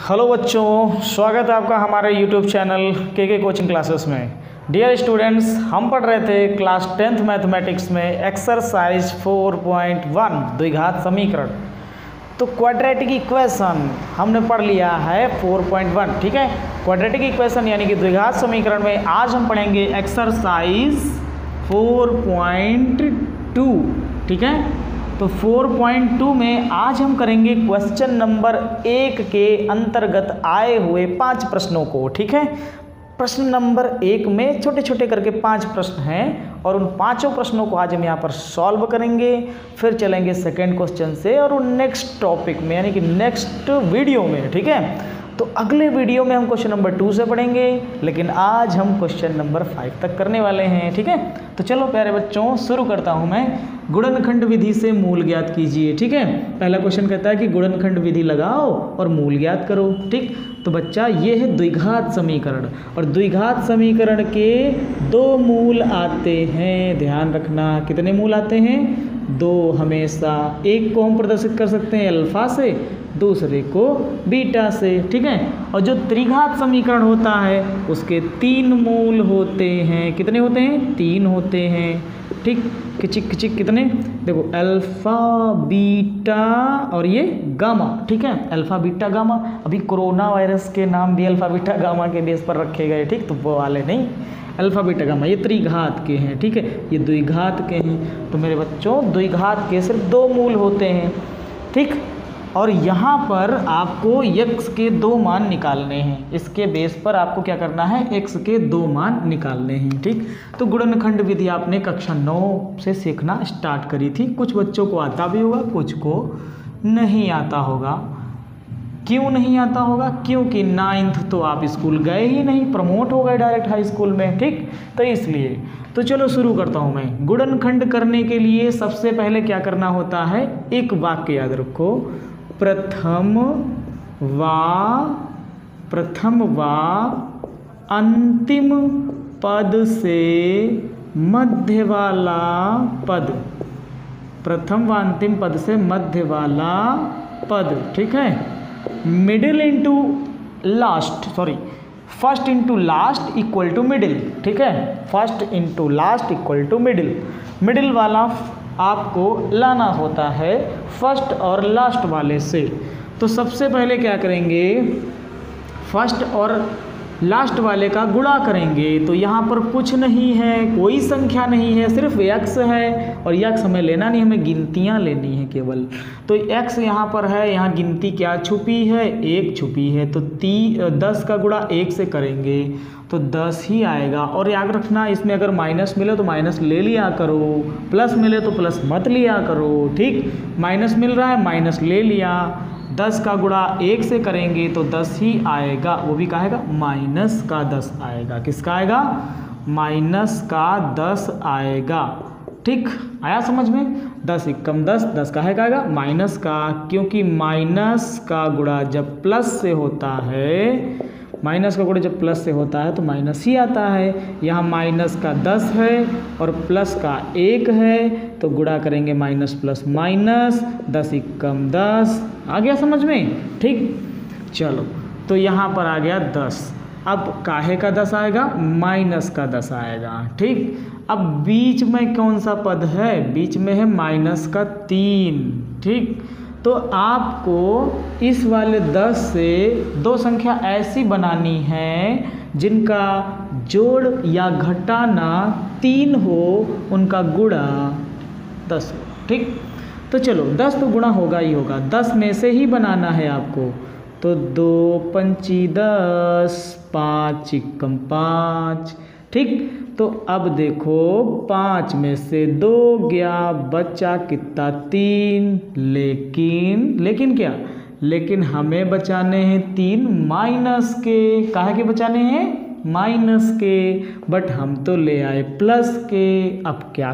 Hello बच्चों, स्वागत है आपका हमारे यूट्यूब चैनल के कोचिंग क्लासेस में। डियर स्टूडेंट्स, हम पढ़ रहे थे क्लास 10th मैथमेटिक्स में एक्सरसाइज 4.1 द्विघात समीकरण। तो क्वाड्रेटिक इक्वेशन हमने पढ़ लिया है 4.1। ठीक है, क्वाड्रेटिक इक्वेशन यानी कि द्विघात समीकरण में आज हम पढ़ेंगे एक्सरसाइज 4.2। ठीक है, तो 4.2 में आज हम करेंगे क्वेश्चन नंबर 1 के अंतर्गत आए हुए 5 प्रश्नों को। ठीक है, प्रश्न नंबर 1 में छोटे छोटे करके 5 प्रश्न हैं और उन 5 प्रश्नों को आज हम यहाँ पर सॉल्व करेंगे। फिर चलेंगे सेकेंड क्वेश्चन से और नेक्स्ट टॉपिक में यानी कि नेक्स्ट वीडियो में। ठीक है, तो अगले वीडियो में हम क्वेश्चन नंबर 2 से पढ़ेंगे, लेकिन आज हम क्वेश्चन नंबर 5 तक करने वाले हैं। ठीक है, तो चलो प्यारे बच्चों शुरू करता हूं मैं। गुणनखंड विधि से मूल ज्ञात कीजिए। ठीक है, पहला क्वेश्चन कहता है कि गुणनखंड विधि लगाओ और मूल ज्ञात करो। ठीक, तो बच्चा ये है द्विघात समीकरण और द्विघात समीकरण के 2 मूल आते हैं। ध्यान रखना, कितने मूल आते हैं? 2 हमेशा। एक को हम प्रदर्शित कर सकते हैं अल्फा से, दूसरे को बीटा से। ठीक है, और जो त्रिघात समीकरण होता है उसके 3 मूल होते हैं। कितने होते हैं? 3 होते हैं। ठीक, किचिक किचिक कितने? देखो, अल्फा बीटा और ये गामा। ठीक है, अल्फा बीटा गामा। अभी कोरोना वायरस के नाम भी अल्फा बीटा गामा के बेस पर रखे गए। ठीक, तो वो वाले नहीं, अल्फा बीटा गामा ये त्रिघात के हैं। ठीक है, ये द्विघात के हैं। तो मेरे बच्चों, द्विघात के सिर्फ 2 मूल होते हैं। ठीक, और यहाँ पर आपको x के 2 मान निकालने हैं। इसके बेस पर आपको क्या करना है? x के 2 मान निकालने हैं। ठीक, तो गुणनखंड विधि आपने कक्षा 9 से सीखना स्टार्ट करी थी। कुछ बच्चों को आता भी होगा, कुछ को नहीं आता होगा। क्यों नहीं आता होगा? क्योंकि 9th तो आप स्कूल गए ही नहीं, प्रमोट हो गए डायरेक्ट हाई स्कूल में। ठीक, तो इसलिए तो चलो शुरू करता हूँ मैं। गुणनखंड करने के लिए सबसे पहले क्या करना होता है? एक वाक्य याद रखो, प्रथम व अंतिम पद से मध्य वाला पद। प्रथम व अंतिम पद से मध्य वाला पद। ठीक है, middle into last, sorry first into last equal to middle. ठीक है, first into last equal to middle. Middle वाला आपको लाना होता है फर्स्ट और लास्ट वाले से। तो सबसे पहले क्या करेंगे? फर्स्ट और लास्ट वाले का गुणा करेंगे। तो यहाँ पर कुछ नहीं है, कोई संख्या नहीं है, सिर्फ x है। और x हमें लेना नहीं, हमें गिनतियाँ लेनी है केवल। तो x यहाँ पर है, यहाँ गिनती क्या छुपी है? 1 छुपी है। तो 10 का गुणा 1 से करेंगे तो 10 ही आएगा। और याद रखना, इसमें अगर माइनस मिले तो माइनस ले लिया करो, प्लस मिले तो प्लस मत लिया करो। ठीक, माइनस मिल रहा है, माइनस ले लिया। 10 का गुणा 1 से करेंगे तो 10 ही आएगा। वो भी कहा आएगा? माइनस का 10 आएगा। किसका आएगा? माइनस का 10 आएगा। ठीक, आया समझ में? 10 एकम 10, 10 का है का आएगा? माइनस का, क्योंकि माइनस का गुणा जब प्लस से होता है, माइनस का गुणा जब प्लस से होता है तो माइनस ही आता है। यहाँ माइनस का 10 है और प्लस का 1 है, तो गुणा करेंगे माइनस प्लस माइनस, 10 एकम 10। आ गया समझ में? ठीक, चलो, तो यहाँ पर आ गया 10। अब काहे का 10 आएगा? माइनस का 10 आएगा। ठीक, अब बीच में कौन सा पद है? बीच में है माइनस का 3। ठीक, तो आपको इस वाले 10 से 2 संख्या ऐसी बनानी है जिनका जोड़ या घटाना 3 हो, उनका गुणा 10 हो। ठीक, तो चलो 10 तो गुणा होगा ही होगा, 10 में से ही बनाना है आपको। तो 2 पंची 10, 5 एकम 5। ठीक, तो अब देखो 5 में से 2 गया, बचा कितना? 3। लेकिन क्या? लेकिन हमें बचाने हैं 3 माइनस के। काहे के बचाने हैं? माइनस के। बट हम तो ले आए प्लस के। अब क्या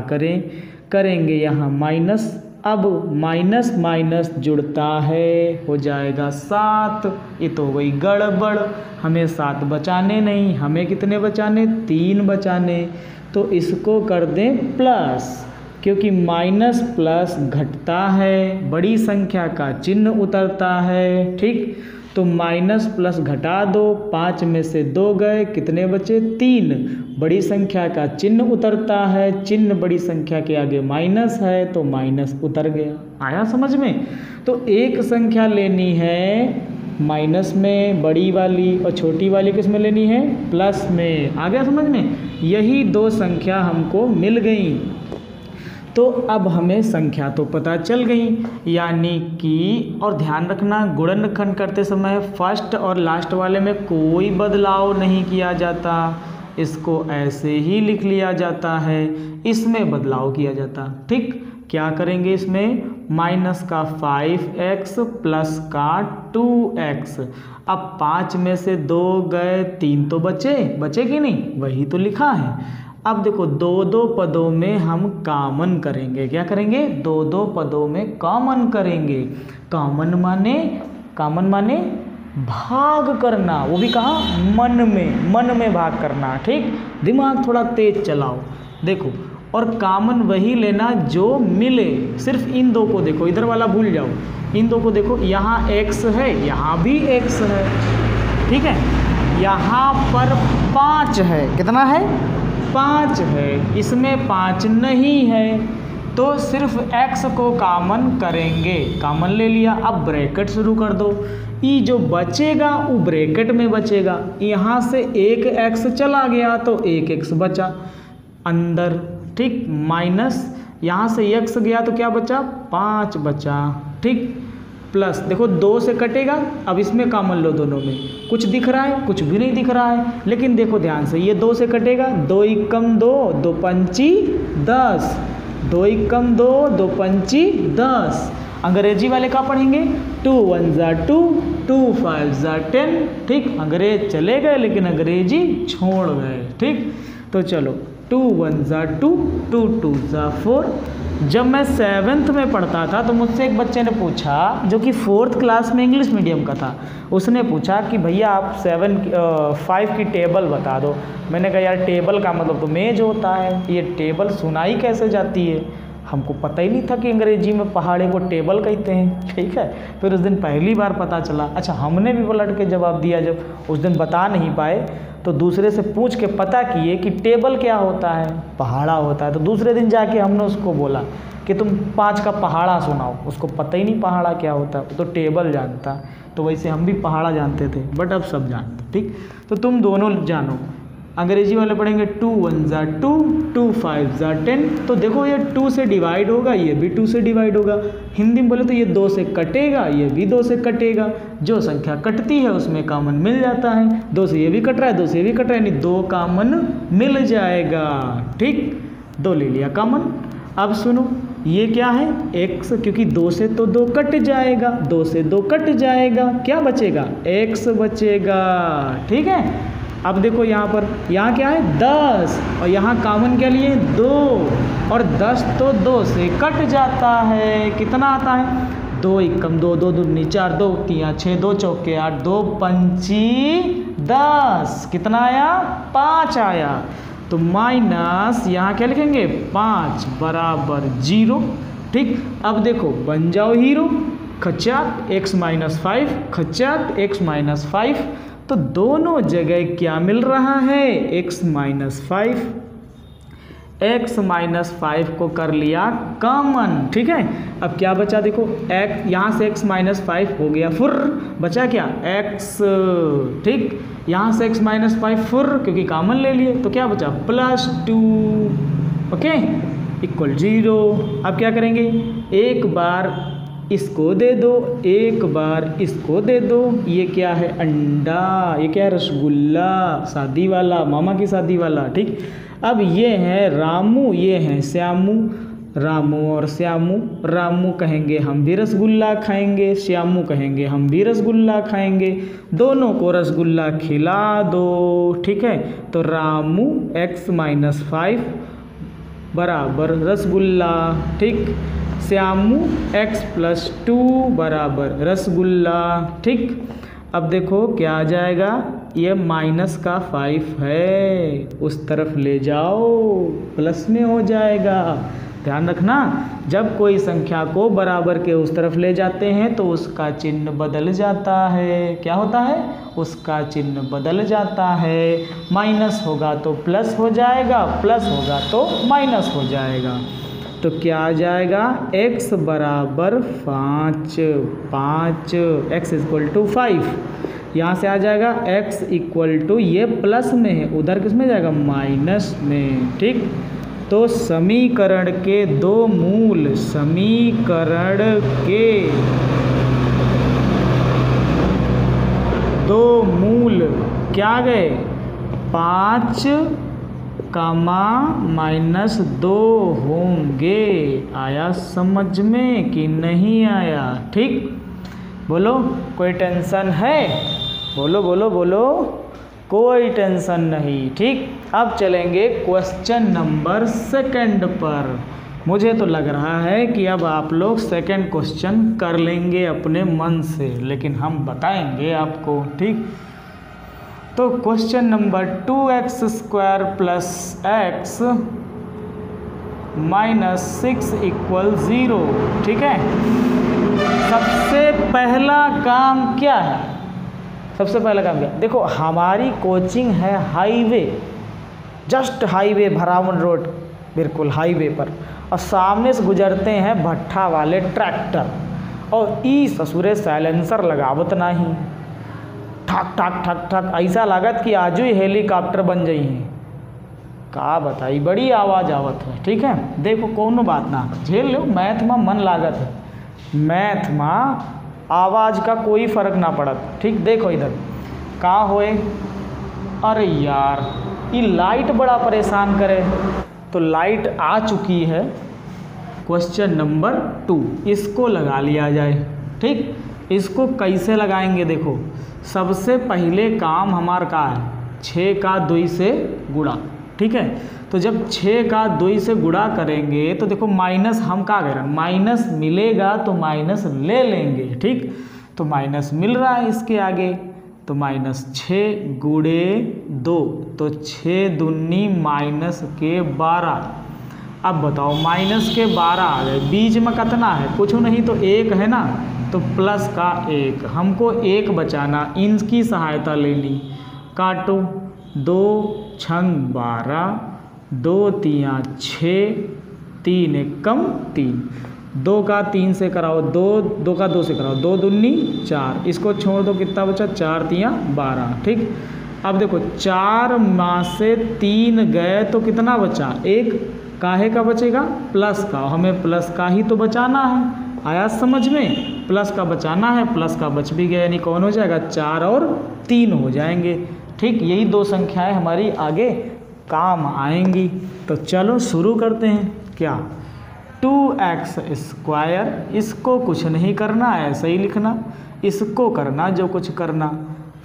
करेंगे यहाँ माइनस। अब माइनस माइनस जुड़ता है, हो जाएगा 7। ये तो हो गई गड़बड़, हमें 7 बचाने नहीं, हमें कितने बचाने? 3 बचाने। तो इसको कर दें प्लस, क्योंकि माइनस प्लस घटता है, बड़ी संख्या का चिन्ह उतरता है। ठीक, तो माइनस प्लस घटा दो, 5 में से 2 गए, कितने बचे? 3। बड़ी संख्या का चिन्ह उतरता है, चिन्ह बड़ी संख्या के आगे माइनस है तो माइनस उतर गया। आया समझ में? तो एक संख्या लेनी है माइनस में बड़ी वाली, और छोटी वाली किस में लेनी है? प्लस में। आ गया समझ में? यही 2 संख्या हमको मिल गई। तो अब हमें संख्या तो पता चल गई, यानी कि, और ध्यान रखना गुणनखंड करते समय फर्स्ट और लास्ट वाले में कोई बदलाव नहीं किया जाता, इसको ऐसे ही लिख लिया जाता है, इसमें बदलाव किया जाता। ठीक, क्या करेंगे इसमें? माइनस का 5x प्लस का 2x। अब 5 में से 2 गए, 3 तो बचे कि नहीं? वही तो लिखा है। अब देखो 2 पदों में हम कॉमन करेंगे। क्या करेंगे? 2 पदों में कॉमन करेंगे। कॉमन माने भाग करना, वो भी कहाँ? मन में भाग करना। ठीक, दिमाग थोड़ा तेज चलाओ। देखो, और कॉमन वही लेना जो मिले। सिर्फ इन 2 को देखो, इधर वाला भूल जाओ, इन 2 को देखो। यहाँ x है, यहाँ भी x है। ठीक है, यहाँ पर 5 है। कितना है? 5 है। इसमें 5 नहीं है, तो सिर्फ x को कॉमन करेंगे। कॉमन ले लिया। अब ब्रैकेट शुरू कर दो। ई जो बचेगा वो ब्रैकेट में बचेगा। यहाँ से एक x चला गया तो एक x बचा अंदर। ठीक, माइनस यहाँ से x गया तो क्या बचा? 5 बचा। ठीक, प्लस देखो 2 से कटेगा। अब इसमें कॉमन लो, दोनों में कुछ दिख रहा है? कुछ भी नहीं दिख रहा है। लेकिन देखो ध्यान से, ये 2 से कटेगा, 2 एकम 2, 2 पंची 10, 2 एकम 2, 2 पंची 10। अंग्रेजी वाले का पढ़ेंगे? 2 1 जा 2, 2 5 जा 10। ठीक, अंग्रेज चले गए लेकिन अंग्रेजी छोड़ गए। ठीक, तो चलो 2 1 जा 2, 2 2 जा 4। जब मैं 7th में पढ़ता था तो मुझसे एक बच्चे ने पूछा, जो कि 4th क्लास में इंग्लिश मीडियम का था, उसने पूछा कि भैया आप 5 की टेबल बता दो। मैंने कहा यार टेबल का मतलब तो मेज होता है, ये टेबल सुनाई कैसे जाती है? हमको पता ही नहीं था कि अंग्रेजी में पहाड़े को टेबल कहते हैं। ठीक है, फिर उस दिन पहली बार पता चला। अच्छा, हमने भी पलट के जवाब दिया। जब उस दिन बता नहीं पाए तो दूसरे से पूछ के पता किए कि टेबल क्या होता है? पहाड़ा होता है। तो दूसरे दिन जाके हमने उसको बोला कि तुम 5 का पहाड़ा सुनाओ। उसको पता ही नहीं पहाड़ा क्या होता है, तो टेबल जानता। तो वैसे हम भी पहाड़ा जानते थे, बट अब सब जानते। ठीक, तो तुम दोनों जानो। अंग्रेजी वाले पढ़ेंगे 2 1 जा 2, 2 5 जा 10। तो देखो ये 2 से डिवाइड होगा, ये भी 2 से डिवाइड होगा। हिंदी में बोले तो ये 2 से कटेगा, ये भी 2 से कटेगा। जो संख्या कटती है उसमें कॉमन मिल जाता है। 2 से ये भी कट रहा है, 2 से ये भी कट रहा है, यानी 2 कॉमन मिल जाएगा। ठीक, 2 ले लिया कॉमन। अब सुनो, ये क्या है? x, क्योंकि 2 से तो 2 कट जाएगा, 2 से 2 कट जाएगा, क्या बचेगा? x बचेगा। ठीक है, अब देखो यहाँ पर, यहाँ क्या है? 10, और यहाँ कॉमन क्या लिए? 2, और 10 तो 2 से कट जाता है। कितना आता है? 2 एकम 2, 2 दूनी 4, 2 तिया 6, 2 चौके 8, 2 पंची 10। कितना आया? 5 आया। तो माइनस यहाँ क्या लिखेंगे? 5 बराबर 0। ठीक, अब देखो बन जाओ हीरो। खचाक x माइनस 5, खचाक x माइनस 5। तो दोनों जगह क्या मिल रहा है? x minus 5। x माइनस 5 को कर लिया कॉमन। ठीक है, अब क्या बचा? देखो x, यहाँ से x माइनस 5 हो गया फुर, बचा क्या? x। ठीक, यहाँ से x माइनस 5 फुर, क्योंकि कॉमन ले लिए, तो क्या बचा? +2। Okay, equal 0। अब क्या करेंगे? एक बार इसको दे दो, एक बार इसको दे दो। ये क्या है? अंडा। ये क्या है? रसगुल्ला, शादी वाला, मामा की शादी वाला। ठीक, अब ये है रामू, ये है श्यामू। रामू और श्यामू, रामू कहेंगे हम भी रसगुल्ला खाएंगे, श्यामू कहेंगे हम भी रसगुल्ला खाएंगे। दोनों को रसगुल्ला खिला दो। ठीक है, तो रामू x माइनस 5 बराबर रसगुल्ला। ठीक, श्यामू x प्लस 2 बराबर रसगुल्ला। ठीक, अब देखो क्या आ जाएगा? ये माइनस का 5 है, उस तरफ ले जाओ, प्लस में हो जाएगा। ध्यान रखना, जब कोई संख्या को बराबर के उस तरफ ले जाते हैं तो उसका चिन्ह बदल जाता है। क्या होता है? उसका चिन्ह बदल जाता है। माइनस होगा तो प्लस हो जाएगा, प्लस होगा तो माइनस हो जाएगा। तो क्या आ जाएगा? x बराबर 5 x इक्वल टू 5। यहाँ से आ जाएगा x इक्वल टू, ये प्लस में है, उधर किस में जाएगा? माइनस में। ठीक, तो समीकरण के दो मूल, समीकरण के दो मूल क्या गए? 5 माइनस 2 होंगे। आया समझ में कि नहीं आया? ठीक, बोलो कोई टेंशन है? बोलो बोलो बोलो, कोई टेंशन नहीं। ठीक, अब चलेंगे क्वेश्चन नंबर 2 पर। मुझे तो लग रहा है कि अब आप लोग सेकंड क्वेश्चन कर लेंगे अपने मन से, लेकिन हम बताएंगे आपको। ठीक, तो question number 2x² plus x minus 6 equal 0। ठीक है, सबसे पहला काम क्या है? सबसे पहला काम क्या? देखो, हमारी कोचिंग है हाईवे, जस्ट हाईवे, भरावन रोड, बिल्कुल हाईवे पर, और सामने से गुजरते हैं भट्ठा वाले ट्रैक्टर, और ई ससुरे साइलेंसर लगावत नहीं, ठक ठक ठक ठक, ऐसा लागत कि आज ही हेलीकॉप्टर बन जाई है। का बताई, बड़ी आवाज़ आवत है। ठीक है, देखो कोनो बात ना, झेल लो, मैथ में मन लागत है, मैथ में आवाज़ का कोई फर्क ना पड़त। ठीक, देखो इधर का होए, अरे यार ये लाइट बड़ा परेशान करे, तो लाइट आ चुकी है। क्वेश्चन नंबर 2, इसको लगा लिया जाए। ठीक, इसको कैसे लगाएंगे? देखो, सबसे पहले काम हमारा का है? 6 का 2 से गुणा। ठीक है, तो जब 6 का 2 से गुणा करेंगे तो देखो माइनस, हम क्या करें? माइनस मिलेगा तो माइनस ले लेंगे। ठीक, तो माइनस मिल रहा है इसके आगे, तो माइनस 6 गुणे 2, तो 6 दूनी माइनस के 12। अब बताओ, माइनस के 12 आ गए, बीच में कितना है? कुछ नहीं, तो 1 है ना, तो प्लस का 1, हमको 1 बचाना, इनकी सहायता ले ली। काटो, 2 छंग 12, 2 तियाँ 6, 3 एकम 3, 2 का 3 से कराओ, 2 का 2 से कराओ, 2 दूनी 4, इसको छोड़ दो, कितना बचा? 4 तियाँ 12। ठीक, अब देखो 4 में से 3 गए तो कितना बचा? 1, काहे का बचेगा? प्लस का, हमें प्लस का ही तो बचाना है। आया समझ में? प्लस का बचाना है, प्लस का बच भी गया, यानी कौन हो जाएगा? 4 और 3 हो जाएंगे। ठीक, यही 2 संख्याएं हमारी आगे काम आएंगी। तो चलो शुरू करते हैं। क्या? 2x², इसको कुछ नहीं करना, ऐसे ही लिखना, इसको करना जो कुछ करना।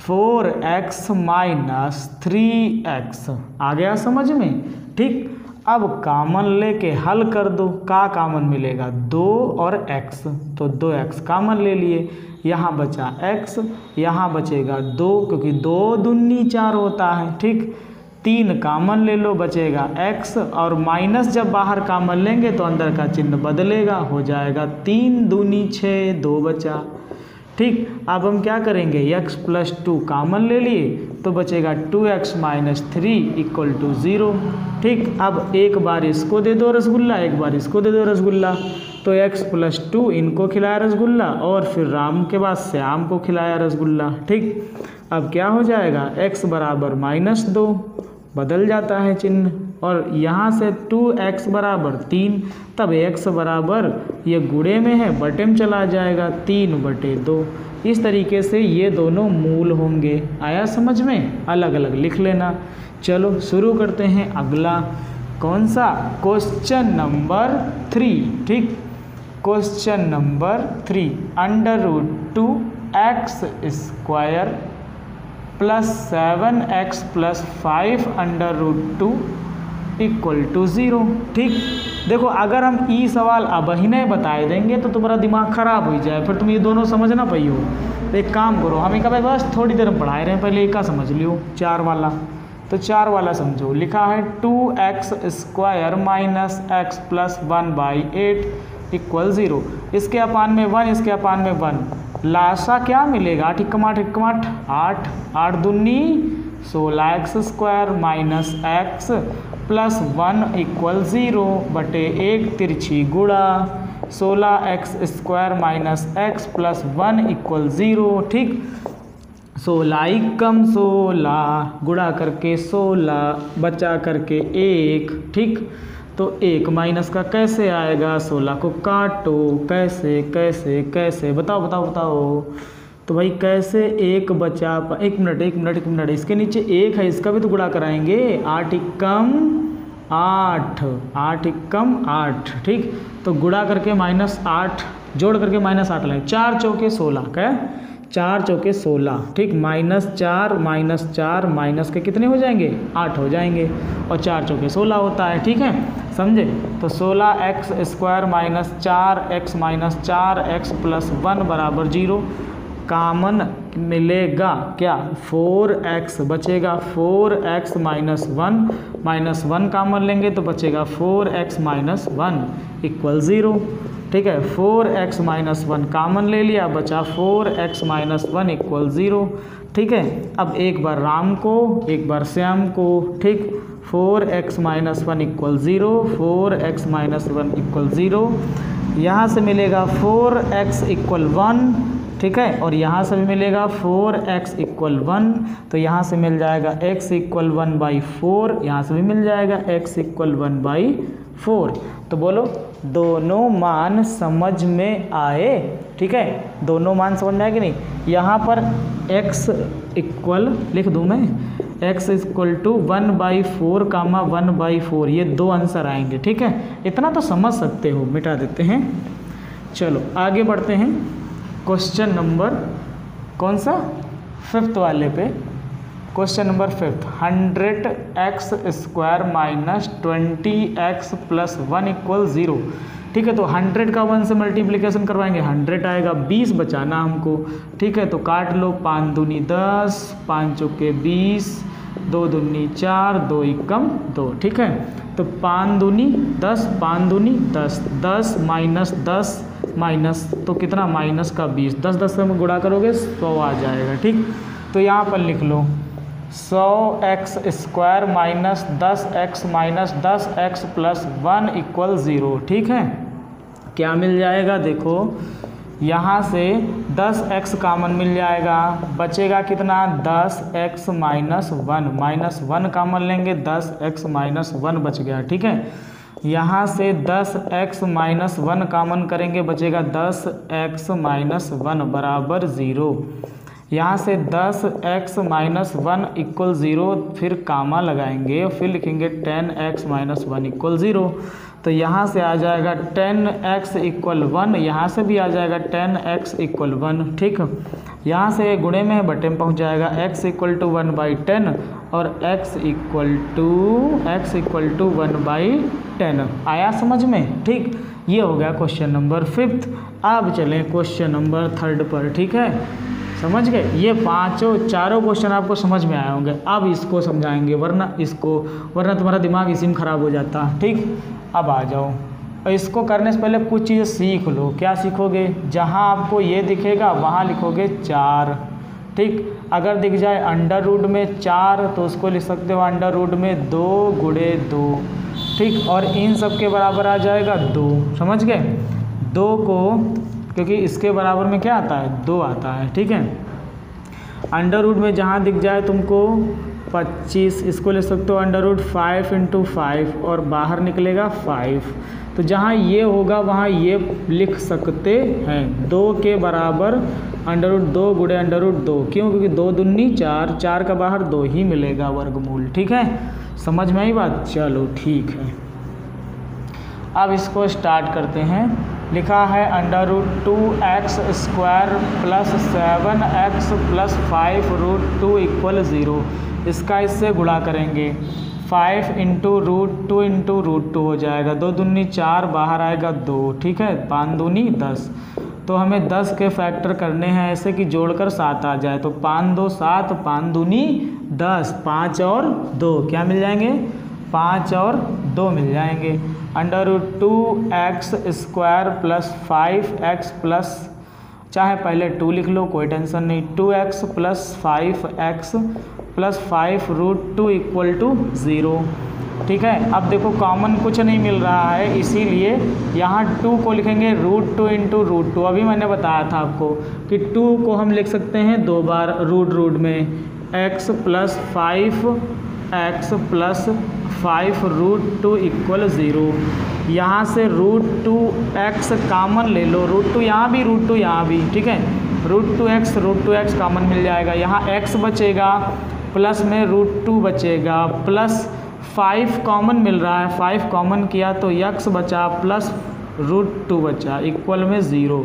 4x माइनस 3x, आ गया समझ में? ठीक, अब कामन लेके हल कर दो, का कामन मिलेगा? 2 और x, तो 2x कामन ले लिए, यहाँ बचा x, यहाँ बचेगा 2, क्योंकि 2 दूनी 4 होता है। ठीक, 3 कामन ले लो, बचेगा x, और माइनस जब बाहर कामन लेंगे तो अंदर का चिन्ह बदलेगा, हो जाएगा 3 दूनी 6, 2 बचा। ठीक, अब हम क्या करेंगे? x प्लस 2 कामन ले लिए, तो बचेगा 2x माइनस 3 इक्वल टू 0। ठीक, अब एक बार इसको दे दो रसगुल्ला, एक बार इसको दे दो रसगुल्ला, तो x प्लस 2 इनको खिलाया रसगुल्ला, और फिर राम के बाद श्याम को खिलाया रसगुल्ला। ठीक, अब क्या हो जाएगा? x बराबर माइनस 2, बदल जाता है चिन्ह, और यहाँ से 2x बराबर 3, तब x बराबर, ये गुणे में है, बटे में चला जाएगा, 3/2। इस तरीके से ये दोनों मूल होंगे। आया समझ में? अलग अलग लिख लेना। चलो शुरू करते हैं अगला। कौन सा? Question number 3। ठीक, question number 3, √2x² plus 7x plus 5 √2 equal to 0। ठीक, देखो अगर हम ई सवाल अब ही नहीं बताए देंगे तो तुम्हारा दिमाग खराब हो जाए, फिर तुम ये दोनों समझ ना पाइयो। तो एक काम करो, हमें कभी बस थोड़ी देर में पढ़ाए रहे, पहले एक का समझ लियो, 4 वाला, तो 4 वाला समझो, लिखा है 2x² minus x plus 1/8 equal 0। इसके अपान में 1, इसके अपान में 1, लासा क्या मिलेगा? 8 एकम 8 एकम 8, 8 8 दूनी 16x² minus x plus 1 equal 0 बटे 1 तिरछी गुणा 16x² minus x plus 1 equal 0। ठीक, 16 एकम 16 गुणा करके 16 बचा करके 1। ठीक, तो 1 माइनस का कैसे आएगा? 16 को काटो, कैसे कैसे कैसे बताओ बताओ बताओ। तो भाई कैसे 1 बचा, 1 मिनट, इसके नीचे 1 है, इसका भी तो गुणा कराएंगे। 8 एकम 8, 8 एकम 8। ठीक, तो गुणा करके -8 जोड़ करके -8 लाए, 4 चौके 16, क्या 4 चौके 16। ठीक, -4 -4 माइनस के कितने हो जाएंगे? 8 हो जाएंगे, और 4 चौके 16 होता है। ठीक है, समझे? तो 16x² minus 4x minus 4x plus 1 बराबर 0। कॉमन मिलेगा क्या? 4x बचेगा, 4x माइनस 1 कॉमन लेंगे तो बचेगा 4x माइनस 1 इक्वल 0। ठीक है, 4x माइनस 1 कॉमन ले लिया, बचा 4x माइनस 1 इक्वल 0। ठीक है, अब एक बार राम को, एक बार श्याम को। ठीक, 4x minus 1 equal 0, 4x minus 1 equal 0। यहाँ से मिलेगा 4x इक्वल 1। ठीक है, और यहाँ से भी मिलेगा 4x इक्वल 1, तो यहाँ से मिल जाएगा x इक्वल 1/4, यहाँ से भी मिल जाएगा x इक्वल 1/4। तो बोलो दोनों मान समझ में आए? ठीक है, दोनों मान समझ में आए कि नहीं? यहाँ पर x इक्वल लिख दूँ मैं, x इक्वल टू 1/4 कामा 1/4, ये 2 आंसर आएंगे। ठीक है, इतना तो समझ सकते हो, मिटा देते हैं। चलो आगे बढ़ते हैं, क्वेश्चन नंबर कौन सा? 5th वाले पे। Question number 5, 100x² minus 20x plus 1 equal 0। ठीक है, तो 100 का 1 से मल्टीप्लिकेशन करवाएंगे, 100 आएगा, 20 बचाना हमको। ठीक है, तो काट लो, 5 दूनी 10, 5 चौके 20, 2 दूनी 4, 2 एकम 2। ठीक है, तो 5 दूनी 10, 5 दूनी 10, 10 माइनस 10 माइनस तो कितना? माइनस का 20, 10 10 से गुणा करोगे 100 आ जाएगा। ठीक, तो यहाँ पर लिख लो 100x² minus 10x minus 10x plus 1 equal 0। ठीक है, क्या मिल जाएगा? देखो यहाँ से 10x कॉमन मिल जाएगा, बचेगा कितना? 10x माइनस 1 कॉमन लेंगे, 10x माइनस 1 बच गया। ठीक है, यहाँ से 10x माइनस 1 कॉमन करेंगे, बचेगा 10x माइनस 1 बराबर 0। यहाँ से 10x माइनस 1 इक्वल 0, फिर कामा लगाएंगे और फिर लिखेंगे 10x माइनस 1 इक्वल 0। तो यहाँ से आ जाएगा 10x इक्वल 1, यहाँ से भी आ जाएगा 10x इक्वल 1। ठीक, यहाँ से गुणे में बटे में पहुँच जाएगा x इक्वल टू 1/10 और x इक्वल टू 1/10। आया समझ में? ठीक, ये हो गया क्वेश्चन नंबर 5th। अब चलें क्वेश्चन नंबर 3rd पर। ठीक है, समझ गए? ये चारों क्वेश्चन आपको समझ में आए होंगे। अब इसको समझाएंगे, वरना तुम्हारा दिमाग इसी में ख़राब हो जाता। ठीक, अब आ जाओ, और इसको करने से पहले कुछ चीज़ें सीख लो। क्या सीखोगे? जहाँ आपको ये दिखेगा वहाँ लिखोगे 4। ठीक, अगर दिख जाए अंडर रूट में 4 तो उसको लिख सकते हो अंडर रूट में 2 गुणे 2। ठीक, और इन सब के बराबर आ जाएगा 2। समझ गए? 2 को, क्योंकि इसके बराबर में क्या आता है? 2 आता है। ठीक है, अंडर रूट में जहाँ दिख जाए तुमको 25, इसको ले सकते हो अंडर रूट 5 × 5 और बाहर निकलेगा 5। तो जहाँ ये होगा वहाँ ये लिख सकते हैं 2 के बराबर अंडर रूट 2 गुणे अंडर रूट 2। क्यों? क्योंकि 2 दूनी 4, 4 का बाहर 2 ही मिलेगा वर्गमूल। ठीक है, समझ में आई बात? चलो ठीक है, अब इसको स्टार्ट करते हैं। लिखा है under root 2x² plus 7x plus 5 root 2 equal 0। इसका इससे गुणा करेंगे, 5 × रूट 2 × रूट 2 हो जाएगा, 2 दूनी 4, बाहर आएगा 2। ठीक है, 5 दूनी 10। तो हमें 10 के फैक्टर करने हैं ऐसे कि जोड़कर 7 आ जाए। तो 5 2 7, 5 दूनी 10, 5 और 2 क्या मिल जाएंगे? 5 और 2 मिल जाएंगे। √2x² प्लस 5x प्लस, चाहे पहले 2 लिख लो कोई टेंशन नहीं, 2x plus 5x plus 5√2 equal to 0। ठीक है, अब देखो कॉमन कुछ नहीं मिल रहा है, इसीलिए यहाँ 2 को लिखेंगे √2 इंटू √2। अभी मैंने बताया था आपको कि 2 को हम लिख सकते हैं 2 बार रूट में, x plus 5x plus 5√2 equal 0। यहाँ से √2x कॉमन ले लो, √2 यहाँ भी, √2 यहाँ भी, ठीक है, √2x कॉमन मिल जाएगा। यहाँ x बचेगा, प्लस में √2 बचेगा, प्लस 5 कॉमन मिल रहा है, 5 कॉमन किया तो x बचा प्लस √2 बचा इक्वल में 0।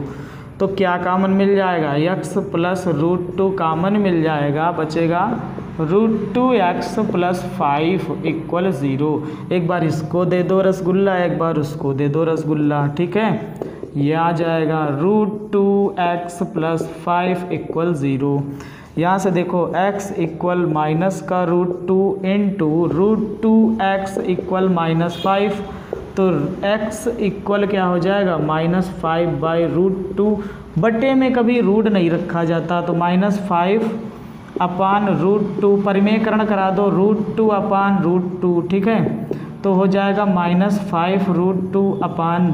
तो क्या कॉमन मिल जाएगा? x प्लस √2 कॉमन मिल जाएगा, बचेगा √2x प्लस 5 इक्वल 0। एक बार इसको दे दो रसगुल्ला, एक बार उसको दे दो रसगुल्ला, ठीक है, ये आ जाएगा √2x प्लस 5 इक्वल 0। यहाँ से देखो x इक्वल माइनस का √2 इंटू √2x इक्वल -5, तो x इक्वल क्या हो जाएगा? -5/√2। बटे में कभी रूट नहीं रखा जाता, तो -5/√2, परिमेयकरण करा दो, √2/√2, ठीक है, तो हो जाएगा -5√2/2,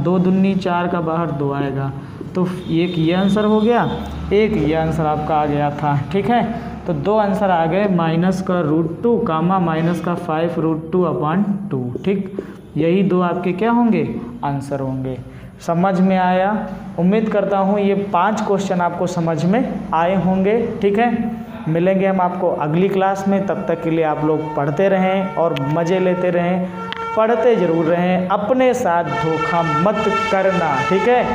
2 × 4 का बाहर 2 आएगा। तो एक ये आंसर हो गया, एक ये आंसर आपका आ गया था, ठीक है। तो 2 आंसर आ गए, माइनस का √2 कामा माइनस का 5√2/2, ठीक। यही 2 आपके क्या होंगे? आंसर होंगे। समझ में आया? उम्मीद करता हूँ ये 5 क्वेश्चन आपको समझ में आए होंगे, ठीक है। मिलेंगे हम आपको अगली क्लास में, तब तक के लिए आप लोग पढ़ते रहें और मज़े लेते रहें, पढ़ते ज़रूर रहें, अपने साथ धोखा मत करना, ठीक है।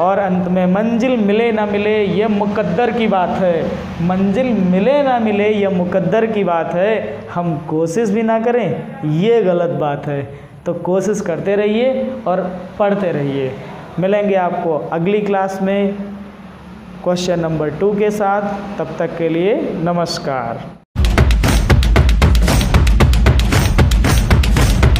और अंत में मंजिल मिले ना मिले ये मुकद्दर की बात है, मंजिल मिले ना मिले ये मुकद्दर की बात है, हम कोशिश भी ना करें ये गलत बात है। तो कोशिश करते रहिए और पढ़ते रहिए। मिलेंगे आपको अगली क्लास में क्वेश्चन नंबर 2 के साथ, तब तक के लिए नमस्कार।